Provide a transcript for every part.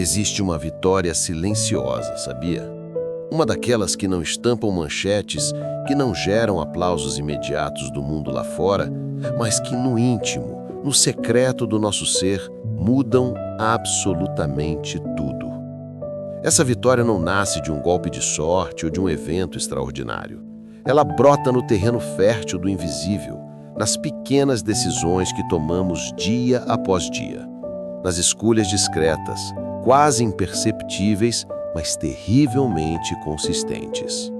Existe uma vitória silenciosa, sabia? Uma daquelas que não estampam manchetes, que não geram aplausos imediatos do mundo lá fora, mas que no íntimo, no secreto do nosso ser, mudam absolutamente tudo. Essa vitória não nasce de um golpe de sorte ou de um evento extraordinário. Ela brota no terreno fértil do invisível, nas pequenas decisões que tomamos dia após dia, nas escolhas discretas, quase imperceptíveis, mas terrivelmente consistentes.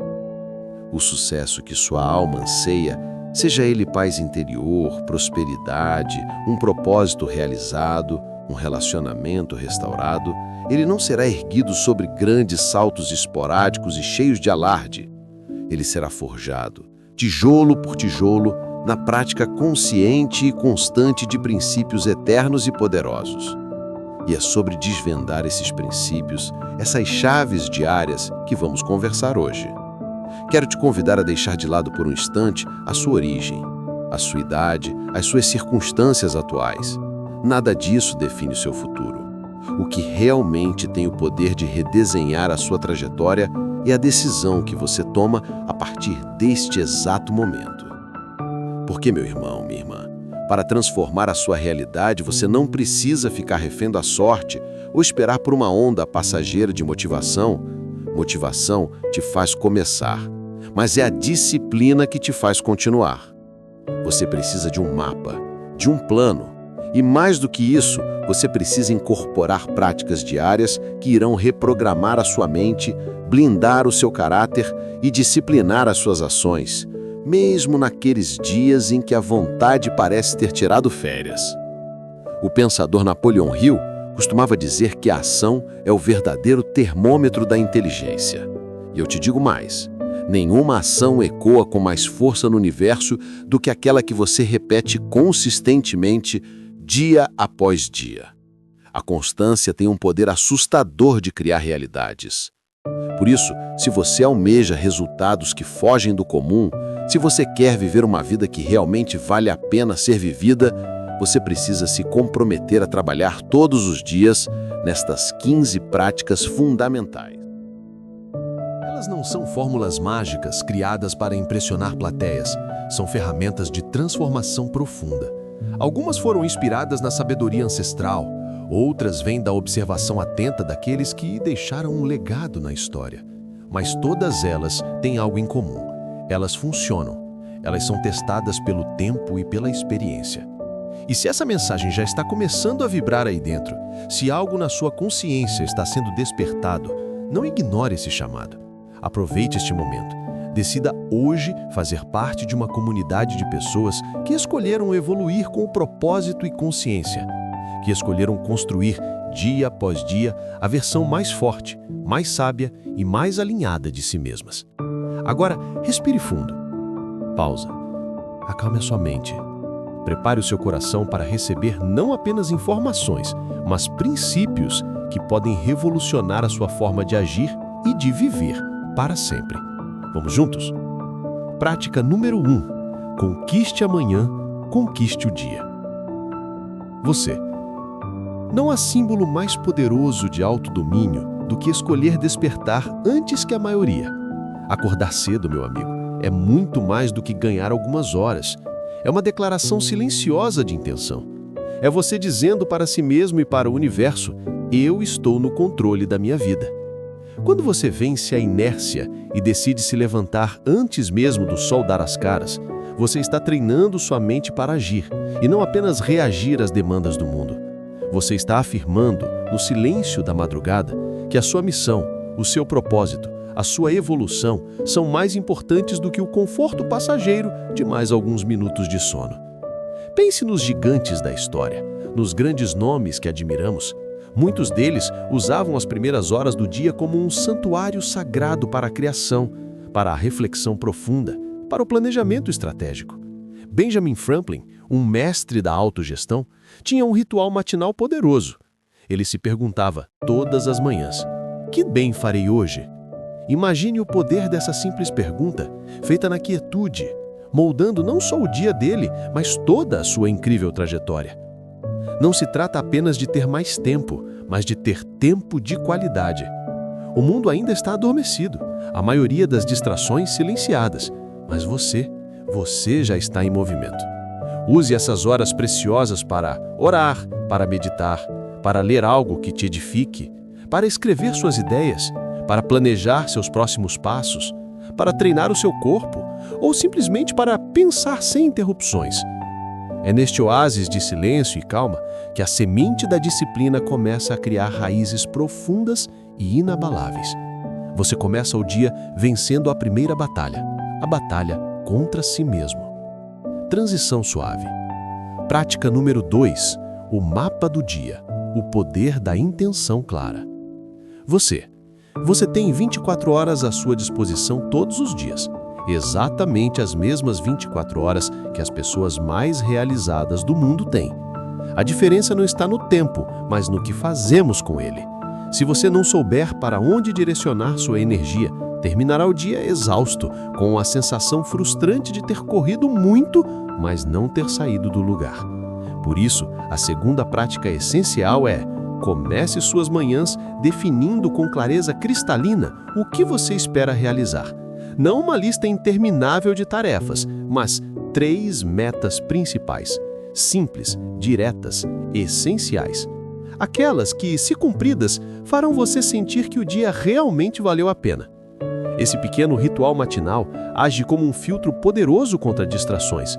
O sucesso que sua alma anseia, seja ele paz interior, prosperidade, um propósito realizado, um relacionamento restaurado, ele não será erguido sobre grandes saltos esporádicos e cheios de alarde. Ele será forjado, tijolo por tijolo, na prática consciente e constante de princípios eternos e poderosos. E é sobre desvendar esses princípios, essas chaves diárias, que vamos conversar hoje. Quero te convidar a deixar de lado por um instante a sua origem, a sua idade, as suas circunstâncias atuais. Nada disso define o seu futuro. O que realmente tem o poder de redesenhar a sua trajetória é a decisão que você toma a partir deste exato momento. Porque, meu irmão, minha irmã, para transformar a sua realidade, você não precisa ficar refém da sorte ou esperar por uma onda passageira de motivação. Motivação te faz começar, mas é a disciplina que te faz continuar. Você precisa de um mapa, de um plano, e mais do que isso, você precisa incorporar práticas diárias que irão reprogramar a sua mente, blindar o seu caráter e disciplinar as suas ações, mesmo naqueles dias em que a vontade parece ter tirado férias. O pensador Napoleon Hill costumava dizer que a ação é o verdadeiro termômetro da inteligência. E eu te digo mais, nenhuma ação ecoa com mais força no universo do que aquela que você repete consistentemente, dia após dia. A constância tem um poder assustador de criar realidades. Por isso, se você almeja resultados que fogem do comum, se você quer viver uma vida que realmente vale a pena ser vivida, você precisa se comprometer a trabalhar todos os dias nestas 15 práticas fundamentais. Elas não são fórmulas mágicas criadas para impressionar plateias, são ferramentas de transformação profunda. Algumas foram inspiradas na sabedoria ancestral, outras vêm da observação atenta daqueles que deixaram um legado na história. Mas todas elas têm algo em comum. Elas funcionam. Elas são testadas pelo tempo e pela experiência. E se essa mensagem já está começando a vibrar aí dentro, se algo na sua consciência está sendo despertado, não ignore esse chamado. Aproveite este momento. Decida hoje fazer parte de uma comunidade de pessoas que escolheram evoluir com propósito e consciência, que escolheram construir, dia após dia, a versão mais forte, mais sábia e mais alinhada de si mesmas. Agora, respire fundo. Pausa. Acalme a sua mente. Prepare o seu coração para receber não apenas informações, mas princípios que podem revolucionar a sua forma de agir e de viver para sempre. Vamos juntos? Prática número 1. Conquiste amanhã, conquiste o dia. Você. Não há símbolo mais poderoso de autodomínio do que escolher despertar antes que a maioria. Acordar cedo, meu amigo, é muito mais do que ganhar algumas horas. É uma declaração silenciosa de intenção. É você dizendo para si mesmo e para o universo: eu estou no controle da minha vida. Quando você vence a inércia e decide se levantar antes mesmo do sol dar as caras, você está treinando sua mente para agir e não apenas reagir às demandas do mundo. Você está afirmando, no silêncio da madrugada, que a sua missão, o seu propósito, a sua evolução são mais importantes do que o conforto passageiro de mais alguns minutos de sono. Pense nos gigantes da história, nos grandes nomes que admiramos. Muitos deles usavam as primeiras horas do dia como um santuário sagrado para a criação, para a reflexão profunda, para o planejamento estratégico. Benjamin Franklin, um mestre da autogestão, tinha um ritual matinal poderoso. Ele se perguntava todas as manhãs: que bem farei hoje? Imagine o poder dessa simples pergunta, feita na quietude, moldando não só o dia dele, mas toda a sua incrível trajetória. Não se trata apenas de ter mais tempo, mas de ter tempo de qualidade. O mundo ainda está adormecido, a maioria das distrações silenciadas, mas você já está em movimento. Use essas horas preciosas para orar, para meditar, para ler algo que te edifique, para escrever suas ideias, para planejar seus próximos passos, para treinar o seu corpo ou simplesmente para pensar sem interrupções. É neste oásis de silêncio e calma que a semente da disciplina começa a criar raízes profundas e inabaláveis. Você começa o dia vencendo a primeira batalha, a batalha contra si mesmo. Transição suave. Prática número 2, o mapa do dia, o poder da intenção clara. Você tem 24 horas à sua disposição todos os dias, exatamente as mesmas 24 horas que as pessoas mais realizadas do mundo têm. A diferença não está no tempo, mas no que fazemos com ele. Se você não souber para onde direcionar sua energia, terminará o dia exausto, com a sensação frustrante de ter corrido muito, mas não ter saído do lugar. Por isso, a segunda prática essencial é: comece suas manhãs definindo com clareza cristalina o que você espera realizar. Não uma lista interminável de tarefas, mas 3 metas principais, simples, diretas, essenciais. Aquelas que, se cumpridas, farão você sentir que o dia realmente valeu a pena. Esse pequeno ritual matinal age como um filtro poderoso contra distrações.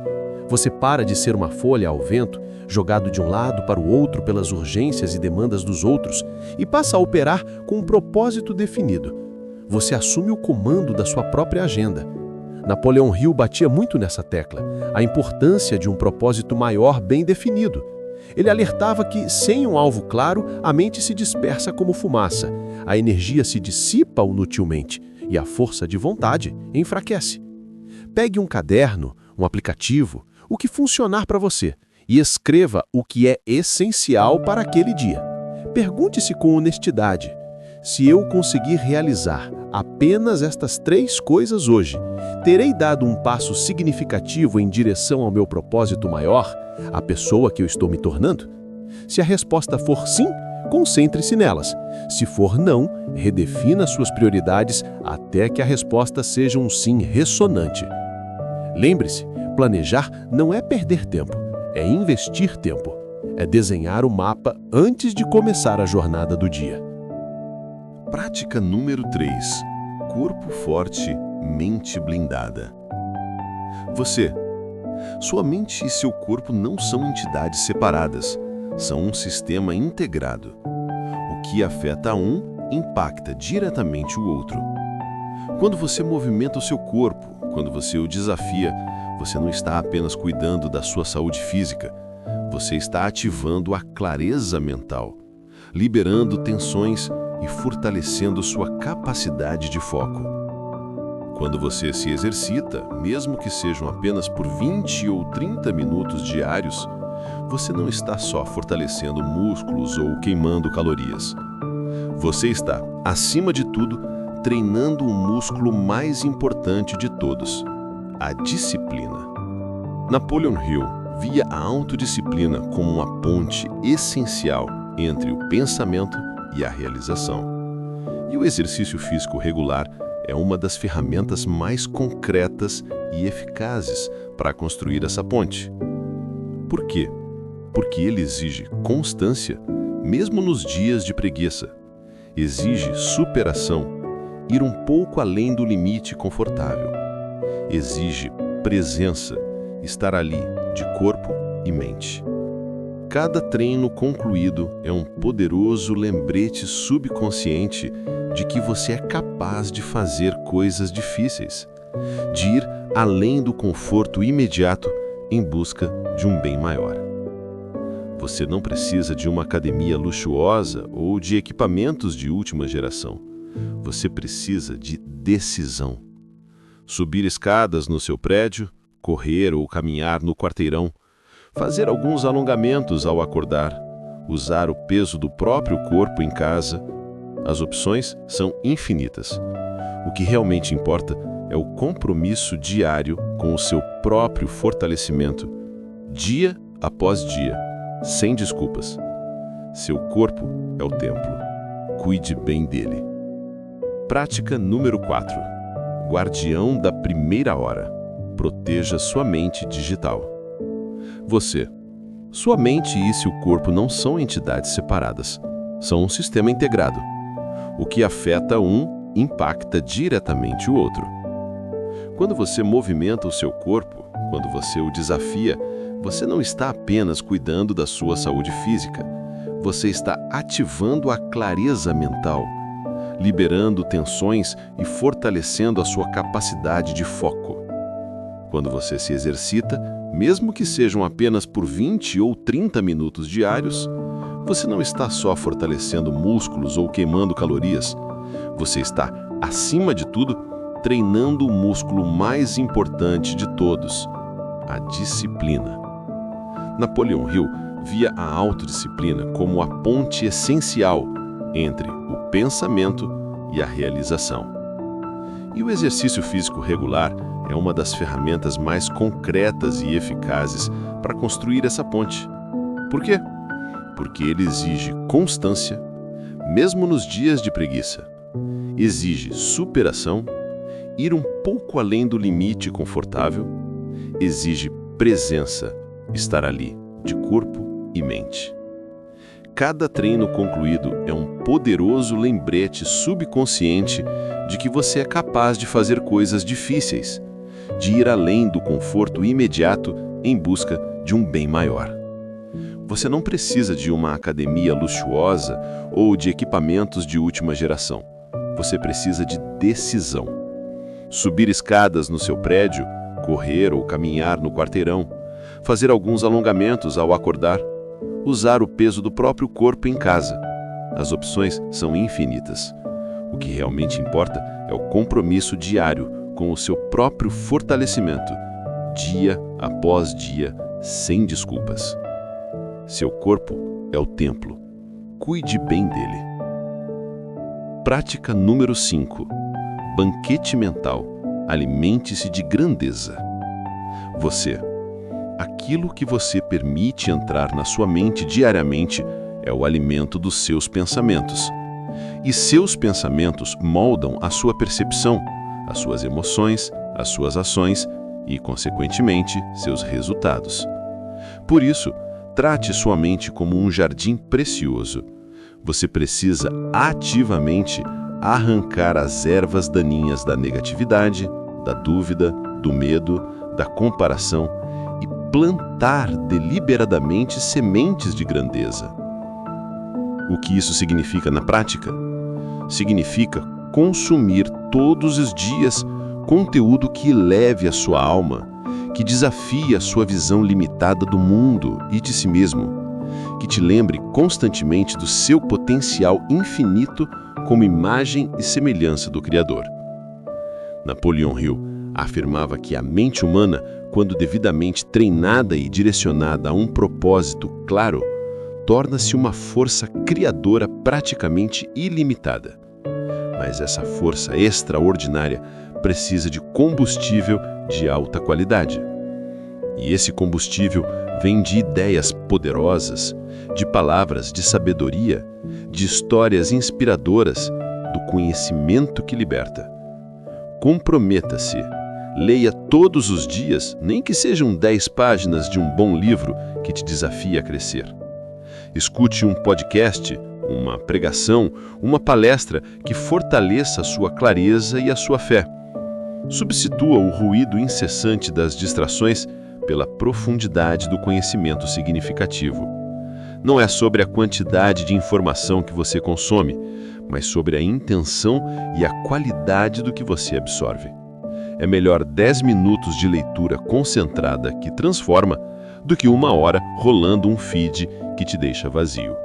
Você para de ser uma folha ao vento, jogado de um lado para o outro pelas urgências e demandas dos outros, e passa a operar com um propósito definido. Você assume o comando da sua própria agenda. Napoleão Hill batia muito nessa tecla, a importância de um propósito maior bem definido. Ele alertava que, sem um alvo claro, a mente se dispersa como fumaça, a energia se dissipa inutilmente e a força de vontade enfraquece. Pegue um caderno, um aplicativo, o que funcionar para você, e escreva o que é essencial para aquele dia. Pergunte-se com honestidade: se eu conseguir realizar apenas estas 3 coisas hoje, terei dado um passo significativo em direção ao meu propósito maior, a pessoa que eu estou me tornando? Se a resposta for sim, concentre-se nelas. Se for não, redefina suas prioridades até que a resposta seja um sim ressonante. Lembre-se, planejar não é perder tempo, é investir tempo. É desenhar o mapa antes de começar a jornada do dia. Prática número 3. Corpo forte, mente blindada. Sua mente e seu corpo não são entidades separadas, são um sistema integrado. O que afeta um, impacta diretamente o outro. Quando você movimenta o seu corpo, quando você o desafia, você não está apenas cuidando da sua saúde física, você está ativando a clareza mental, liberando tensões e fortalecendo sua capacidade de foco. Quando você se exercita, mesmo que sejam apenas por 20 ou 30 minutos diários, você não está só fortalecendo músculos ou queimando calorias. Você está, acima de tudo, treinando o músculo mais importante de todos, a disciplina. Napoleon Hill via a autodisciplina como uma ponte essencial entre o pensamento e a realização. E o exercício físico regular é uma das ferramentas mais concretas e eficazes para construir essa ponte. Por quê? Porque ele exige constância, mesmo nos dias de preguiça. Exige superação, ir um pouco além do limite confortável. Exige presença, estar ali, de corpo e mente. Cada treino concluído é um poderoso lembrete subconsciente de que você é capaz de fazer coisas difíceis, de ir além do conforto imediato em busca de um bem maior. Você não precisa de uma academia luxuosa ou de equipamentos de última geração. Você precisa de decisão. Subir escadas no seu prédio, correr ou caminhar no quarteirão, fazer alguns alongamentos ao acordar, usar o peso do próprio corpo em casa. As opções são infinitas. O que realmente importa é o compromisso diário com o seu próprio fortalecimento, dia após dia, sem desculpas. Seu corpo é o templo. Cuide bem dele. Prática número 4. Guardião da primeira hora. Proteja sua mente digital. Você. Sua mente e seu corpo não são entidades separadas. São um sistema integrado. O que afeta um, impacta diretamente o outro. Quando você movimenta o seu corpo, quando você o desafia, você não está apenas cuidando da sua saúde física. Você está ativando a clareza mental, liberando tensões e fortalecendo a sua capacidade de foco. Quando você se exercita, mesmo que sejam apenas por 20 ou 30 minutos diários, você não está só fortalecendo músculos ou queimando calorias. Você está, acima de tudo, treinando o músculo mais importante de todos, a disciplina. Napoleão Hill via a autodisciplina como a ponte essencial entre o pensamento e a realização. E o exercício físico regular é uma das ferramentas mais concretas e eficazes para construir essa ponte. Por quê? Porque ele exige constância, mesmo nos dias de preguiça. Exige superação, ir um pouco além do limite confortável, exige presença, estar ali, de corpo e mente. Cada treino concluído é um poderoso lembrete subconsciente de que você é capaz de fazer coisas difíceis, de ir além do conforto imediato em busca de um bem maior. Você não precisa de uma academia luxuosa ou de equipamentos de última geração. Você precisa de decisão. Subir escadas no seu prédio, correr ou caminhar no quarteirão, fazer alguns alongamentos ao acordar, usar o peso do próprio corpo em casa. As opções são infinitas. O que realmente importa é o compromisso diário com o seu próprio fortalecimento, dia após dia, sem desculpas. Seu corpo é o templo. Cuide bem dele. Prática número 5. Banquete mental. Alimente-se de grandeza. Você. Aquilo que você permite entrar na sua mente diariamente é o alimento dos seus pensamentos. E seus pensamentos moldam a sua percepção, as suas emoções, as suas ações e, consequentemente, seus resultados. Por isso, trate sua mente como um jardim precioso. Você precisa ativamente arrancar as ervas daninhas da negatividade, da dúvida, do medo, da comparação e plantar deliberadamente sementes de grandeza. O que isso significa na prática? Significa consumir todos os dias conteúdo que eleve a sua alma, que desafie a sua visão limitada do mundo e de si mesmo, que te lembre constantemente do seu potencial infinito como imagem e semelhança do Criador. Napoleão Hill afirmava que a mente humana, quando devidamente treinada e direcionada a um propósito claro, torna-se uma força criadora praticamente ilimitada. Mas essa força extraordinária precisa de combustível de alta qualidade. E esse combustível vem de ideias poderosas, de palavras de sabedoria, de histórias inspiradoras, do conhecimento que liberta. Comprometa-se. Leia todos os dias, nem que sejam 10 páginas de um bom livro que te desafie a crescer. Escute um podcast, uma pregação, uma palestra que fortaleça a sua clareza e a sua fé. Substitua o ruído incessante das distrações pela profundidade do conhecimento significativo. Não é sobre a quantidade de informação que você consome, mas sobre a intenção e a qualidade do que você absorve. É melhor 10 minutos de leitura concentrada que transforma do que 1 hora rolando um feed que te deixa vazio.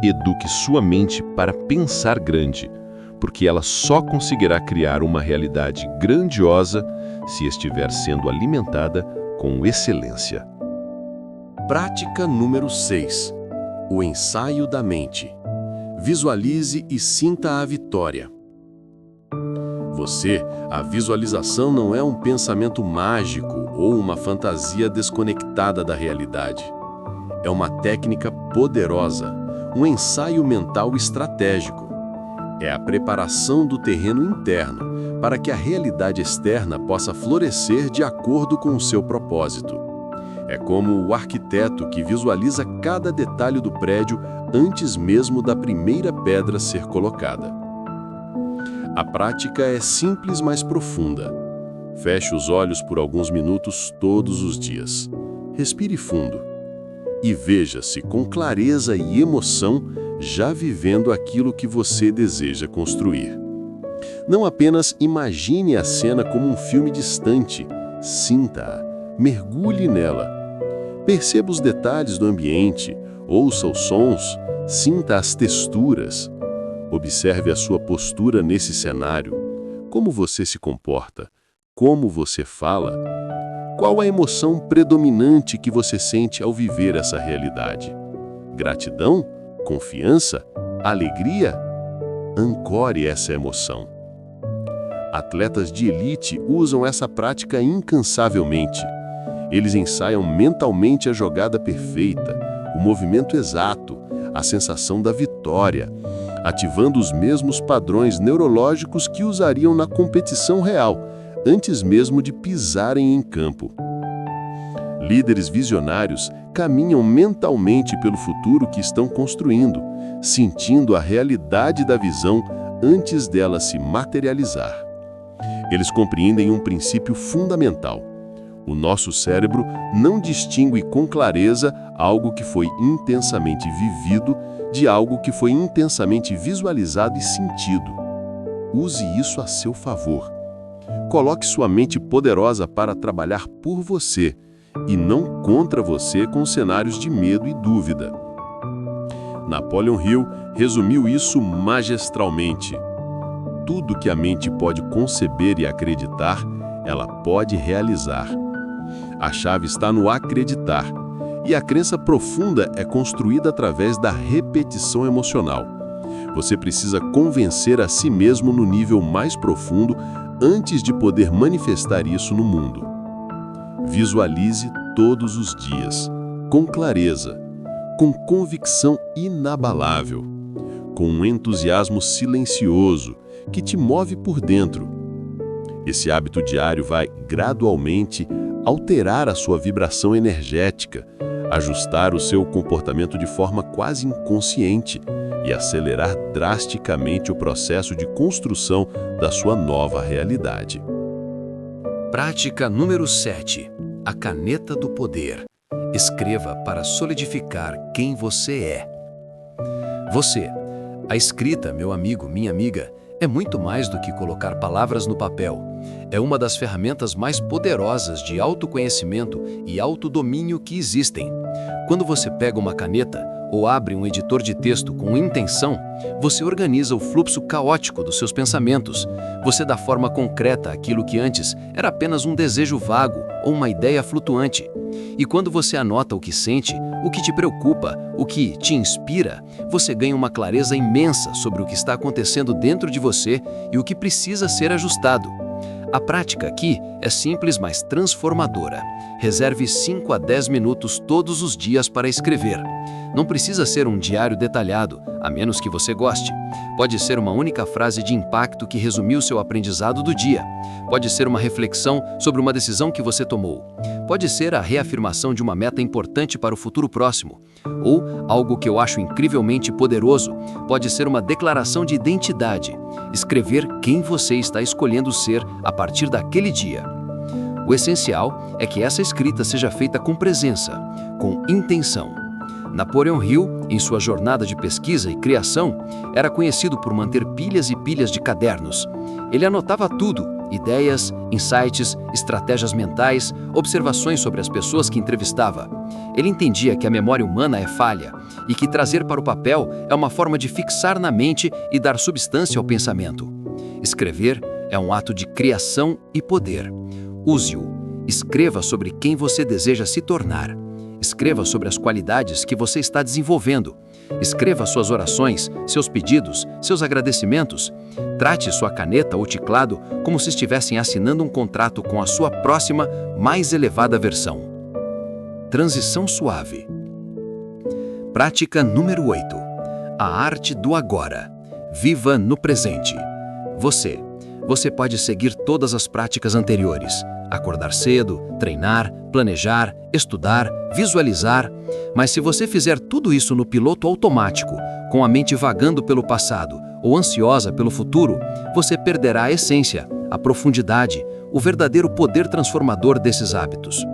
Eduque sua mente para pensar grande, porque ela só conseguirá criar uma realidade grandiosa se estiver sendo alimentada com excelência. Prática número 6. O ensaio da mente. Visualize e sinta a vitória. A visualização não é um pensamento mágico ou uma fantasia desconectada da realidade. É uma técnica poderosa, um ensaio mental estratégico. É a preparação do terreno interno para que a realidade externa possa florescer de acordo com o seu propósito. É como o arquiteto que visualiza cada detalhe do prédio antes mesmo da primeira pedra ser colocada. A prática é simples, mas profunda. Feche os olhos por alguns minutos todos os dias. Respire fundo e veja-se com clareza e emoção já vivendo aquilo que você deseja construir. Não apenas imagine a cena como um filme distante, sinta-a, mergulhe nela. Perceba os detalhes do ambiente, ouça os sons, sinta as texturas. Observe a sua postura nesse cenário, como você se comporta, como você fala. Qual a emoção predominante que você sente ao viver essa realidade? Gratidão? Confiança? Alegria? Ancore essa emoção. Atletas de elite usam essa prática incansavelmente. Eles ensaiam mentalmente a jogada perfeita, o movimento exato, a sensação da vitória, ativando os mesmos padrões neurológicos que usariam na competição real, antes mesmo de pisarem em campo. Líderes visionários caminham mentalmente pelo futuro que estão construindo, sentindo a realidade da visão antes dela se materializar. Eles compreendem um princípio fundamental. O nosso cérebro não distingue com clareza algo que foi intensamente vivido de algo que foi intensamente visualizado e sentido. Use isso a seu favor. Coloque sua mente poderosa para trabalhar por você e não contra você com cenários de medo e dúvida. Napoleon Hill resumiu isso magistralmente. Tudo que a mente pode conceber e acreditar, ela pode realizar. A chave está no acreditar, e a crença profunda é construída através da repetição emocional. Você precisa convencer a si mesmo no nível mais profundo antes de poder manifestar isso no mundo. Visualize todos os dias, com clareza, com convicção inabalável, com um entusiasmo silencioso que te move por dentro. Esse hábito diário vai, gradualmente, alterar a sua vibração energética, ajustar o seu comportamento de forma quase inconsciente e acelerar drasticamente o processo de construção da sua nova realidade. Prática número 7. A caneta do poder. Escreva para solidificar quem você é. Você, a escrita, meu amigo, minha amiga, é muito mais do que colocar palavras no papel. É uma das ferramentas mais poderosas de autoconhecimento e autodomínio que existem. Quando você pega uma caneta ou abre um editor de texto com intenção, você organiza o fluxo caótico dos seus pensamentos. Você dá forma concreta àquilo que antes era apenas um desejo vago ou uma ideia flutuante. E quando você anota o que sente, o que te preocupa, o que te inspira, você ganha uma clareza imensa sobre o que está acontecendo dentro de você e o que precisa ser ajustado. A prática aqui é simples, mas transformadora. Reserve 5 a 10 minutos todos os dias para escrever. Não precisa ser um diário detalhado, a menos que você goste. Pode ser uma única frase de impacto que resumiu seu aprendizado do dia. Pode ser uma reflexão sobre uma decisão que você tomou. Pode ser a reafirmação de uma meta importante para o futuro próximo. Ou algo que eu acho incrivelmente poderoso. Pode ser uma declaração de identidade. Escrever quem você está escolhendo ser a partir daquele dia. O essencial é que essa escrita seja feita com presença, com intenção. Napoleon Hill, em sua jornada de pesquisa e criação, era conhecido por manter pilhas e pilhas de cadernos. Ele anotava tudo: ideias, insights, estratégias mentais, observações sobre as pessoas que entrevistava. Ele entendia que a memória humana é falha e que trazer para o papel é uma forma de fixar na mente e dar substância ao pensamento. Escrever é um ato de criação e poder. Use-o. Escreva sobre quem você deseja se tornar. Escreva sobre as qualidades que você está desenvolvendo. Escreva suas orações, seus pedidos, seus agradecimentos. Trate sua caneta ou teclado como se estivessem assinando um contrato com a sua próxima, mais elevada versão. Transição suave. Prática número 8. A arte do agora. Viva no presente. Você pode seguir todas as práticas anteriores. Acordar cedo, treinar, planejar, estudar, visualizar. Mas se você fizer tudo isso no piloto automático, com a mente vagando pelo passado ou ansiosa pelo futuro, você perderá a essência, a profundidade, o verdadeiro poder transformador desses hábitos.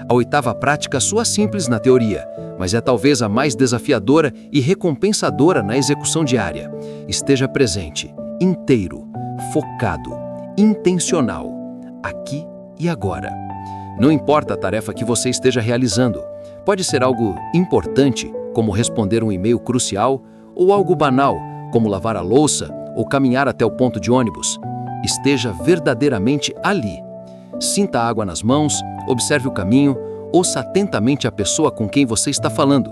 A 8ª prática soa simples na teoria, mas é talvez a mais desafiadora e recompensadora na execução diária. Esteja presente, inteiro, focado, intencional, aqui e agora. Não importa a tarefa que você esteja realizando. Pode ser algo importante, como responder um e-mail crucial, ou algo banal, como lavar a louça ou caminhar até o ponto de ônibus. Esteja verdadeiramente ali. Sinta a água nas mãos, observe o caminho, ouça atentamente a pessoa com quem você está falando.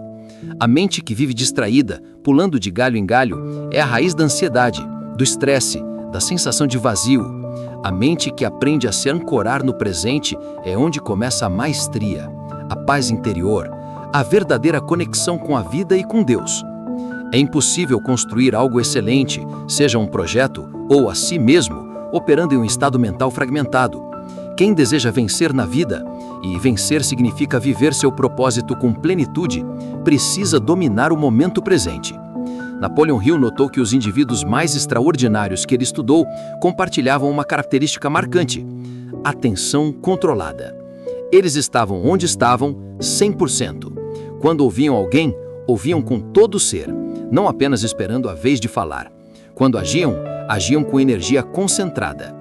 A mente que vive distraída, pulando de galho em galho, é a raiz da ansiedade, do estresse, da sensação de vazio. A mente que aprende a se ancorar no presente é onde começa a maestria, a paz interior, a verdadeira conexão com a vida e com Deus. É impossível construir algo excelente, seja um projeto ou a si mesmo, operando em um estado mental fragmentado. Quem deseja vencer na vida, e vencer significa viver seu propósito com plenitude, precisa dominar o momento presente. Napoleon Hill notou que os indivíduos mais extraordinários que ele estudou compartilhavam uma característica marcante: atenção controlada. Eles estavam onde estavam 100%. Quando ouviam alguém, ouviam com todo o ser, não apenas esperando a vez de falar. Quando agiam, agiam com energia concentrada.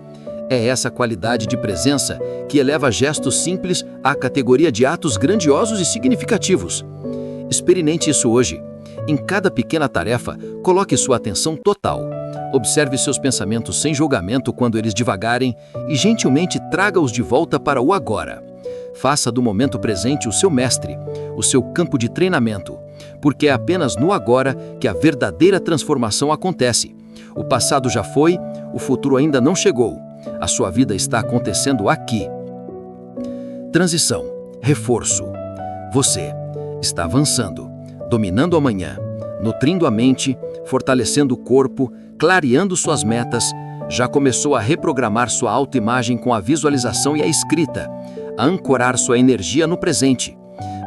É essa qualidade de presença que eleva gestos simples à categoria de atos grandiosos e significativos. Experimente isso hoje. Em cada pequena tarefa, coloque sua atenção total. Observe seus pensamentos sem julgamento quando eles divagarem e gentilmente traga-os de volta para o agora. Faça do momento presente o seu mestre, o seu campo de treinamento, porque é apenas no agora que a verdadeira transformação acontece. O passado já foi, o futuro ainda não chegou. A sua vida está acontecendo aqui. Transição, reforço. Você está avançando, dominando amanhã, nutrindo a mente, fortalecendo o corpo, clareando suas metas. Já começou a reprogramar sua autoimagem com a visualização e a escrita, a ancorar sua energia no presente.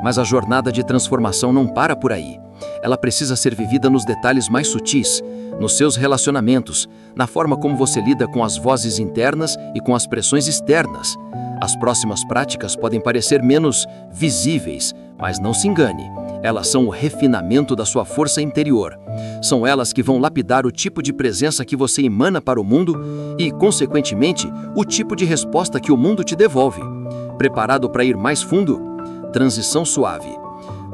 Mas a jornada de transformação não para por aí. Ela precisa ser vivida nos detalhes mais sutis, nos seus relacionamentos, na forma como você lida com as vozes internas e com as pressões externas. As próximas práticas podem parecer menos visíveis, mas não se engane. Elas são o refinamento da sua força interior. São elas que vão lapidar o tipo de presença que você emana para o mundo e, consequentemente, o tipo de resposta que o mundo te devolve. Preparado para ir mais fundo? Transição suave.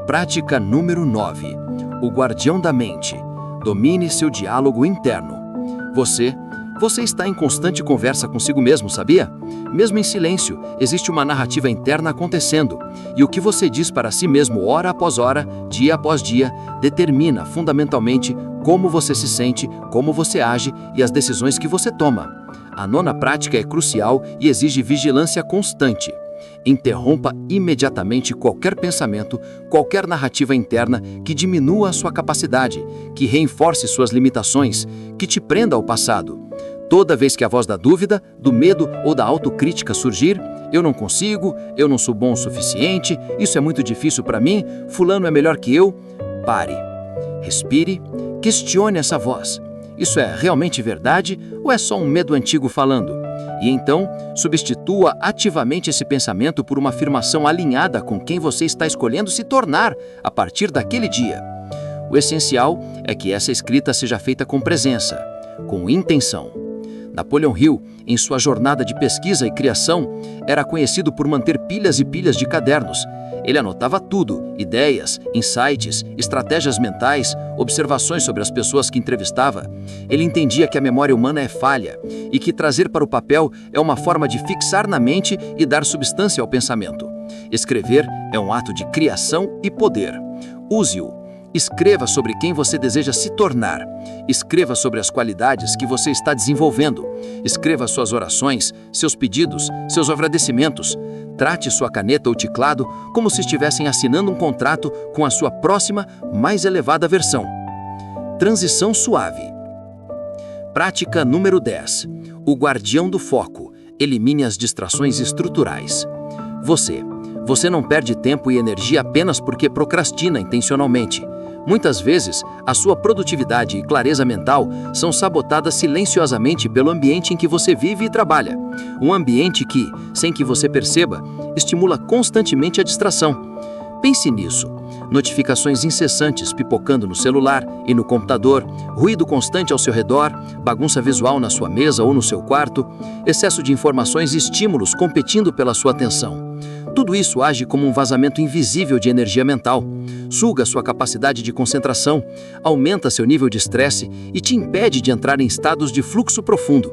Prática número 9. O guardião da mente. Domine seu diálogo interno. Você está em constante conversa consigo mesmo, sabia? Mesmo em silêncio, existe uma narrativa interna acontecendo. E o que você diz para si mesmo hora após hora, dia após dia, determina fundamentalmente como você se sente, como você age e as decisões que você toma. A 9ª prática é crucial e exige vigilância constante. Interrompa imediatamente qualquer pensamento, qualquer narrativa interna que diminua a sua capacidade, que reforce suas limitações, que te prenda ao passado. Toda vez que a voz da dúvida, do medo ou da autocrítica surgir, eu não consigo, eu não sou bom o suficiente, isso é muito difícil para mim, fulano é melhor que eu, pare. Respire, questione essa voz. Isso é realmente verdade ou é só um medo antigo falando? E então, substitua ativamente esse pensamento por uma afirmação alinhada com quem você está escolhendo se tornar a partir daquele dia. O essencial é que essa escrita seja feita com presença, com intenção. Napoleon Hill, em sua jornada de pesquisa e criação, era conhecido por manter pilhas e pilhas de cadernos. Ele anotava tudo: ideias, insights, estratégias mentais, observações sobre as pessoas que entrevistava. Ele entendia que a memória humana é falha e que trazer para o papel é uma forma de fixar na mente e dar substância ao pensamento. Escrever é um ato de criação e poder. Use-o. Escreva sobre quem você deseja se tornar. Escreva sobre as qualidades que você está desenvolvendo. Escreva suas orações, seus pedidos, seus agradecimentos. Trate sua caneta ou teclado como se estivessem assinando um contrato com a sua próxima, mais elevada versão. Transição suave. Prática número 10. O guardião do foco. Elimine as distrações estruturais. Você não perde tempo e energia apenas porque procrastina intencionalmente. Muitas vezes, a sua produtividade e clareza mental são sabotadas silenciosamente pelo ambiente em que você vive e trabalha. Um ambiente que, sem que você perceba, estimula constantemente a distração. Pense nisso. Notificações incessantes pipocando no celular e no computador, ruído constante ao seu redor, bagunça visual na sua mesa ou no seu quarto, excesso de informações e estímulos competindo pela sua atenção. Tudo isso age como um vazamento invisível de energia mental, suga sua capacidade de concentração, aumenta seu nível de estresse e te impede de entrar em estados de fluxo profundo.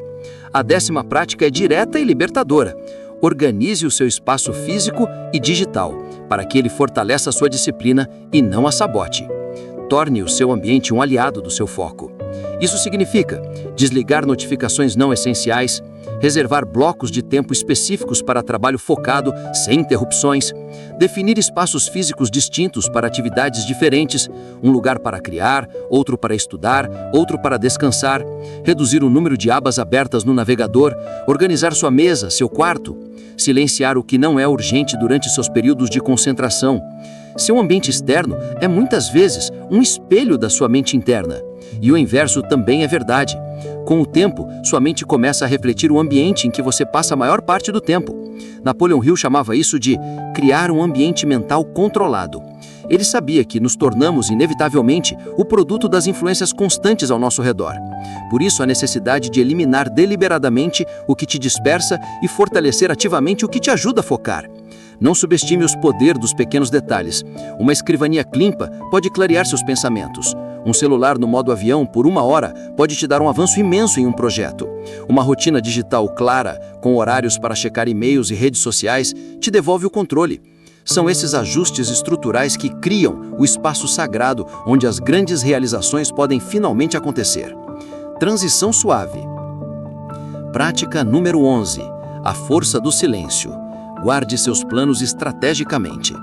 A 10ª prática é direta e libertadora. Organize o seu espaço físico e digital, para que ele fortaleça sua disciplina e não a sabote. Torne o seu ambiente um aliado do seu foco. Isso significa desligar notificações não essenciais, reservar blocos de tempo específicos para trabalho focado, sem interrupções, definir espaços físicos distintos para atividades diferentes, um lugar para criar, outro para estudar, outro para descansar, reduzir o número de abas abertas no navegador, organizar sua mesa, seu quarto, silenciar o que não é urgente durante seus períodos de concentração. Seu ambiente externo é muitas vezes um espelho da sua mente interna. E o inverso também é verdade. Com o tempo, sua mente começa a refletir o ambiente em que você passa a maior parte do tempo. Napoleon Hill chamava isso de criar um ambiente mental controlado. Ele sabia que nos tornamos, inevitavelmente, o produto das influências constantes ao nosso redor. Por isso, a necessidade de eliminar deliberadamente o que te dispersa e fortalecer ativamente o que te ajuda a focar. Não subestime o poder dos pequenos detalhes. Uma escrivaninha limpa pode clarear seus pensamentos. Um celular no modo avião por 1 hora pode te dar um avanço imenso em um projeto. Uma rotina digital clara, com horários para checar e-mails e redes sociais, te devolve o controle. São esses ajustes estruturais que criam o espaço sagrado onde as grandes realizações podem finalmente acontecer. Transição suave. Prática número 11. A força do silêncio. Guarde seus planos estrategicamente.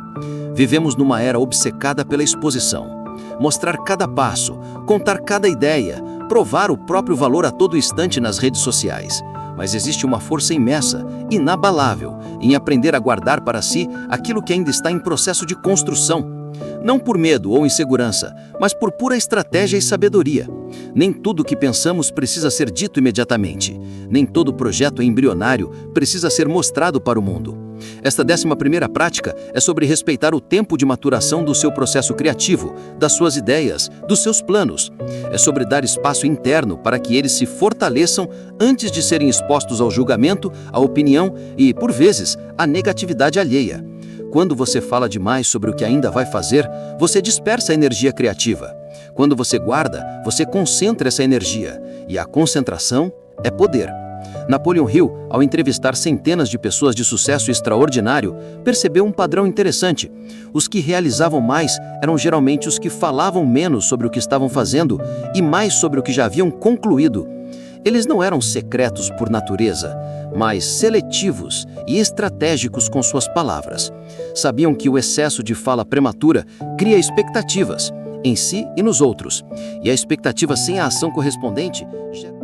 Vivemos numa era obcecada pela exposição. Mostrar cada passo, contar cada ideia, provar o próprio valor a todo instante nas redes sociais. Mas existe uma força imensa, inabalável, em aprender a guardar para si aquilo que ainda está em processo de construção. Não por medo ou insegurança, mas por pura estratégia e sabedoria. Nem tudo o que pensamos precisa ser dito imediatamente. Nem todo projeto embrionário precisa ser mostrado para o mundo. Esta 11ª prática é sobre respeitar o tempo de maturação do seu processo criativo, das suas ideias, dos seus planos. É sobre dar espaço interno para que eles se fortaleçam antes de serem expostos ao julgamento, à opinião e, por vezes, à negatividade alheia. Quando você fala demais sobre o que ainda vai fazer, você dispersa a energia criativa. Quando você guarda, você concentra essa energia. E a concentração é poder. Napoleon Hill, ao entrevistar centenas de pessoas de sucesso extraordinário, percebeu um padrão interessante. Os que realizavam mais eram geralmente os que falavam menos sobre o que estavam fazendo e mais sobre o que já haviam concluído. Eles não eram secretos por natureza, mas seletivos e estratégicos com suas palavras. Sabiam que o excesso de fala prematura cria expectativas em si e nos outros, e a expectativa sem a ação correspondente gera